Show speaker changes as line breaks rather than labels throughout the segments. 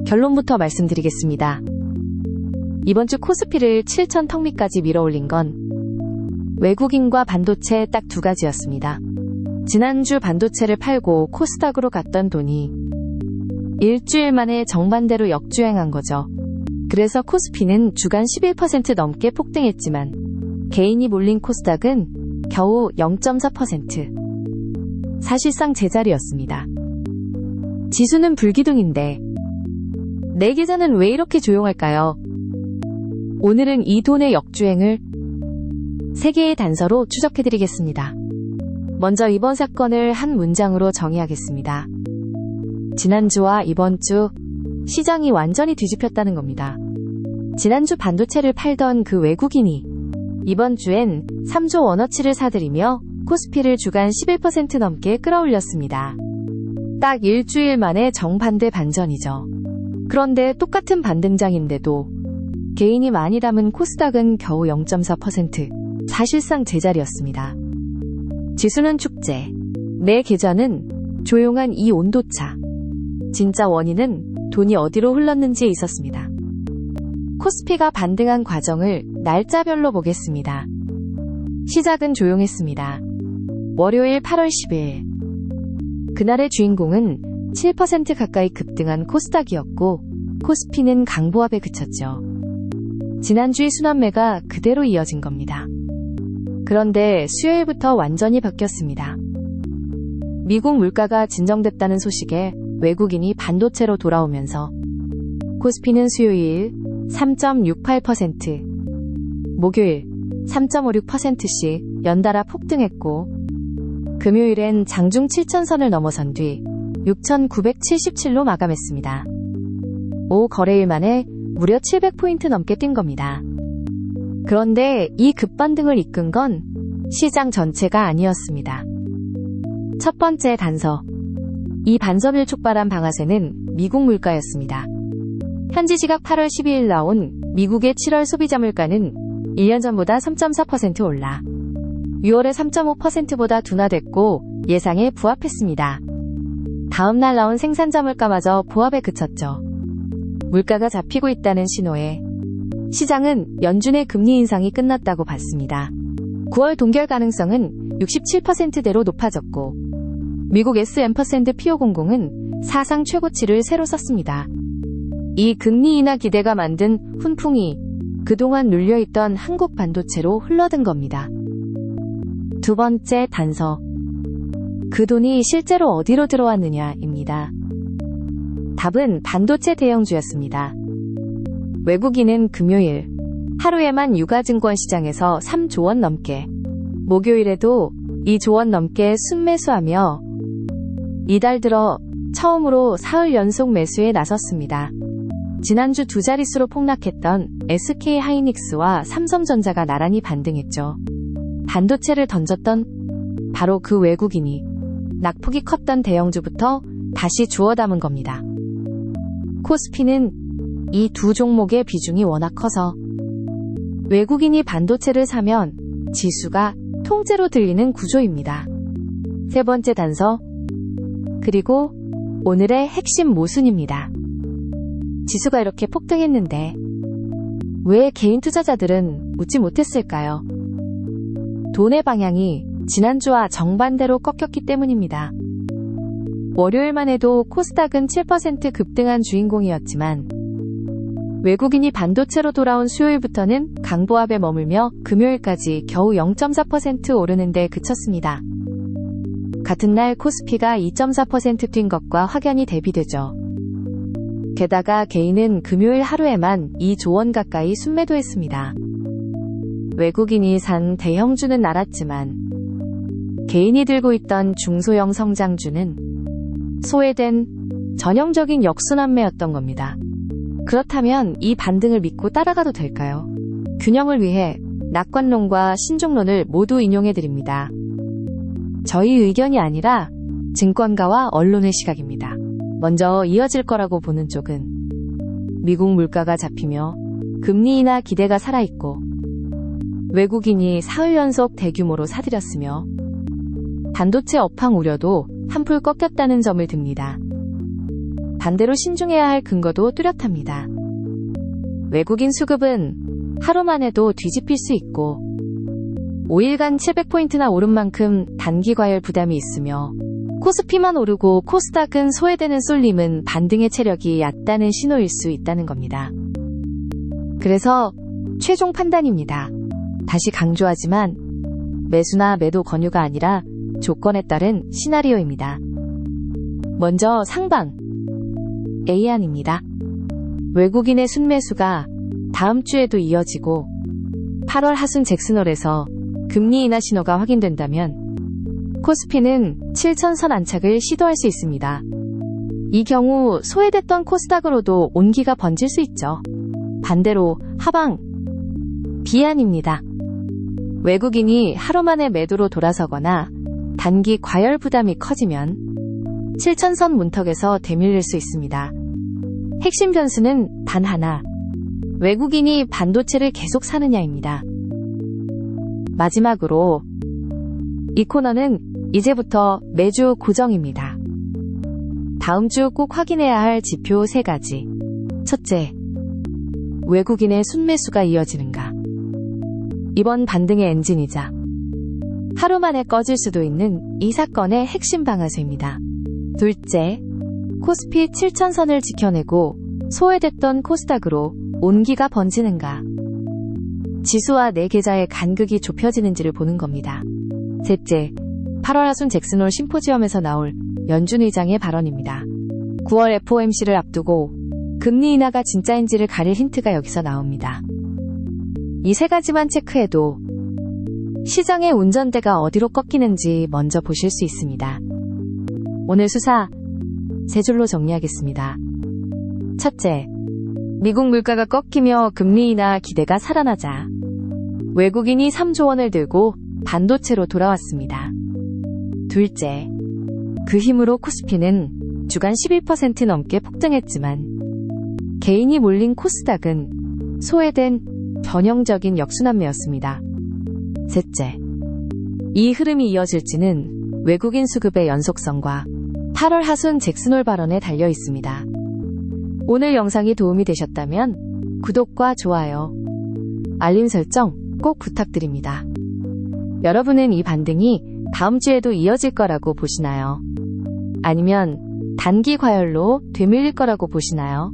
결론부터 말씀드리겠습니다. 이번 주 코스피를 7천 턱밑까지 밀어올린 건 외국인과 반도체 딱 두 가지였습니다. 지난주 반도체를 팔고 코스닥으로 갔던 돈이 일주일 만에 정반대로 역주행한 거죠. 그래서 코스피는 주간 11% 넘게 폭등했지만 개인이 몰린 코스닥은 겨우 0.4%. 사실상 제자리였습니다. 지수는 불기둥인데 내 계좌는 왜 이렇게 조용할까요? 오늘은 이 돈의 역주행을 3개의 단서로 추적해드리겠습니다. 먼저 이번 사건을 한 문장으로 정의하겠습니다. 지난주와 이번 주 시장이 완전히 뒤집혔다는 겁니다. 지난주 반도체를 팔던 그 외국인이 이번 주엔 3조 원어치를 사들이며 코스피를 주간 11% 넘게 끌어올렸습니다. 딱 일주일 만에 정반대 반전이죠. 그런데 똑같은 반등장인데도 개인이 많이 담은 코스닥은 겨우 0.4%, 사실상 제자리였습니다. 지수는 축제, 내 계좌는 조용한 이 온도차. 진짜 원인은 돈이 어디로 흘렀는지에 있었습니다. 코스피가 반등한 과정을 날짜별로 보겠습니다. 시작은 조용했습니다. 월요일 8월 10일. 그날의 주인공은 7% 가까이 급등한 코스닥이었고 코스피는 강보합에 그쳤죠. 지난주의 순환매가 그대로 이어진 겁니다. 그런데 수요일부터 완전히 바뀌었습니다. 미국 물가가 진정됐다는 소식에 외국인이 반도체로 돌아오면서 코스피는 수요일 3.68%, 목요일 3.56%씩 연달아 폭등했고 금요일엔 장중 7,000선을 넘어선 뒤 6,977로 마감했습니다. 5거래일 만에 무려 700포인트 넘게 뛴 겁니다. 그런데 이 급반등을 이끈 건 시장 전체가 아니었습니다. 첫 번째 단서. 이 반전을 촉발한 방아쇠는 미국 물가였습니다. 현지 시각 8월 12일 나온 미국의 7월 소비자 물가는 1년 전보다 3.4% 올라 6월에 3.5%보다 둔화됐고 예상에 부합했습니다. 다음날 나온 생산자 물가마저 보합에 그쳤죠. 물가가 잡히고 있다는 신호에 시장은 연준의 금리 인상이 끝났다고 봤습니다. 9월 동결 가능성은 67%대로 높아졌고 미국 S&P 500은 사상 최고치를 새로 썼습니다. 이 금리 인하 기대가 만든 훈풍이 그동안 눌려있던 한국 반도체로 흘러든 겁니다. 두 번째 단서. 그 돈이 실제로 어디로 들어왔느냐입니다. 답은 반도체 대형주였습니다. 외국인은 금요일 하루에만 유가증권 시장에서 3조 원 넘게, 목요일에도 2조 원 넘게 순매수하며 이달 들어 처음으로 사흘 연속 매수에 나섰습니다. 지난주 두 자릿수로 폭락했던 SK하이닉스와 삼성전자가 나란히 반등했죠. 반도체를 던졌던 바로 그 외국인이 낙폭이 컸던 대형주부터 다시 주워 담은 겁니다. 코스피는 이 두 종목의 비중이 워낙 커서 외국인이 반도체를 사면 지수가 통째로 들리는 구조입니다. 세 번째 단서. 그리고 오늘의 핵심 모순입니다. 지수가 이렇게 폭등했는데 왜 개인 투자자들은 웃지 못했을까요? 돈의 방향이 지난주와 정반대로 꺾였기 때문입니다. 월요일만 해도 코스닥은 7% 급등한 주인공이었지만 외국인이 반도체로 돌아온 수요일부터는 강보합에 머물며 금요일까지 겨우 0.4% 오르는 데 그쳤습니다. 같은 날 코스피가 2.4% 뛴 것과 확연히 대비되죠. 게다가 개인은 금요일 하루에만 2조 원 가까이 순매도했습니다. 외국인이 산 대형주는 알았지만 개인이 들고 있던 중소형 성장주는 소외된 전형적인 역순환매였던 겁니다. 그렇다면 이 반등을 믿고 따라가도 될까요? 균형을 위해 낙관론과 신중론을 모두 인용해드립니다. 저희 의견이 아니라 증권가와 언론의 시각입니다. 먼저 이어질 거라고 보는 쪽은 미국 물가가 잡히며 금리 인하 기대가 살아있고 외국인이 사흘 연속 대규모로 사들였으며 반도체 업황 우려도 한풀 꺾였다는 점을 듭니다. 반대로 신중해야 할 근거도 뚜렷합니다. 외국인 수급은 하루만 해도 뒤집힐 수 있고 5일간 700포인트나 오른 만큼 단기 과열 부담이 있으며 코스피만 오르고 코스닥은 소외되는 쏠림은 반등의 체력이 얕다는 신호일 수 있다는 겁니다. 그래서 최종 판단입니다. 다시 강조하지만 매수나 매도 권유가 아니라 조건에 따른 시나리오입니다. 먼저 상방 A안입니다. 외국인의 순매수가 다음 주에도 이어지고 8월 하순 잭슨홀에서 금리 인하 신호가 확인된다면 코스피는 7,000선 안착을 시도할 수 있습니다. 이 경우 소외됐던 코스닥으로도 온기가 번질 수 있죠. 반대로 하방 B안입니다. 외국인이 하루 만에 매도로 돌아서거나 단기 과열 부담이 커지면 7,000선 문턱에서 되밀릴 수 있습니다. 핵심 변수는 단 하나, 외국인이 반도체를 계속 사느냐입니다. 마지막으로 이 코너는 이제부터 매주 고정입니다. 다음 주 꼭 확인해야 할 지표 3가지. 첫째, 외국인의 순매수가 이어지는가. 이번 반등의 엔진이자 하루 만에 꺼질 수도 있는 이 사건의 핵심 방아쇠입니다. 둘째, 코스피 7,000선을 지켜내고 소외됐던 코스닥으로 온기가 번지는가. 지수와 내 계좌의 간극이 좁혀지는지를 보는 겁니다. 셋째, 8월 하순 잭슨홀 심포지엄에서 나올 연준 의장의 발언입니다. 9월 FOMC를 앞두고 금리 인하가 진짜인지를 가릴 힌트가 여기서 나옵니다. 이 3가지만 체크해도 시장의 운전대가 어디로 꺾이는지 먼저 보실 수 있습니다. 오늘 수사 3줄로 정리하겠습니다. 첫째, 미국 물가가 꺾이며 금리 인하 기대가 살아나자 외국인이 3조 원을 들고 반도체로 돌아왔습니다. 둘째, 그 힘으로 코스피는 주간 11% 넘게 폭등했지만 개인이 몰린 코스닥은 소외된 전형적인 역순환매였습니다. 셋째, 이 흐름이 이어질지는 외국인 수급의 연속성과 8월 하순 잭슨홀 발언에 달려 있습니다. 오늘 영상이 도움이 되셨다면 구독과 좋아요, 알림 설정 꼭 부탁드립니다. 여러분은 이 반등이 다음 주에도 이어질 거라고 보시나요? 아니면 단기 과열로 되밀릴 거라고 보시나요?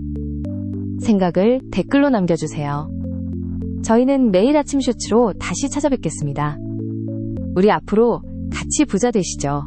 생각을 댓글로 남겨주세요. 저희는 매일 아침 쇼츠로 다시 찾아뵙겠습니다. 우리 앞으로 같이 부자 되시죠.